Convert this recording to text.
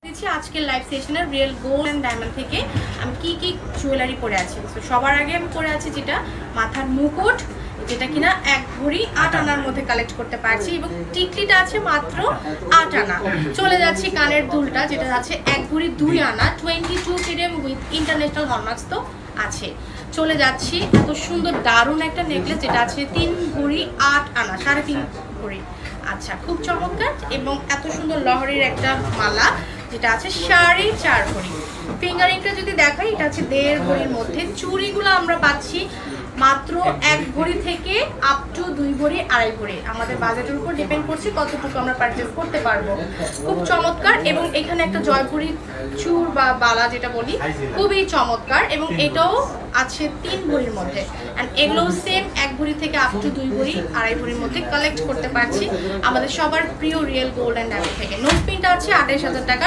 দিচ্ছি আজকের লাইভ সেশনের রিয়েল গোল্ড অ্যান্ড ডায়মন্ড থেকে আমি কি জুয়েলারি পরে আছি। তো সবার আগে আমি পরে আছি যেটা মাথার মুকুট, যেটা কিনা 1 ভরি 8 আনার মধ্যে কালেক্ট করতে পারছি, এবং টিকলিটা আছে মাত্র 8 আনা। চলে যাচ্ছি কানের দুলটা, যেটা আছে 1 ভরি 2 আনা 22 কেডিএম উইথ ইন্টারন্যাশনাল হলমার্কস তো আছে। চলে যাচ্ছি এত সুন্দর দারুণ একটা নেকলেস, যেটা আছে 3 ভরি 8 আনা 3.5 ভরি। আচ্ছা, খুব চমৎকার। এবং এত সুন্দর লহরির একটা মালা, যেটা আছে 4.5 ভরি। ফিঙ্গারিংটা যদি দেখাই, এটা আছে 1.5 ভরির মধ্যে। চুড়িগুলো আমরা পাচ্ছি মাত্র 1 ভরি থেকে আপ টু 2 ভরি 2.5 ভরি। আমাদের বাজেটের উপর ডিপেন্ড করছে কতটুকু আমরা পারচেজ করতে পারবো। খুব চমৎকার। এবং এখানে একটা জয়পুরি চূড় বা বালা যেটা বলি, খুবই চমৎকার। এবং এটাও আছে 3 ভরির মধ্যে। অ্যান্ড এগুলো সেম 1 ভরি থেকে আপ টু 2 ভরি 2.5 ভরির মধ্যে কালেক্ট করতে পারছি আমাদের সবার প্রিয় রিয়েল গোল্ড অ্যান্ড ডায়মন্ড থেকে। নোট পিনটা আছে 28,000 টাকা।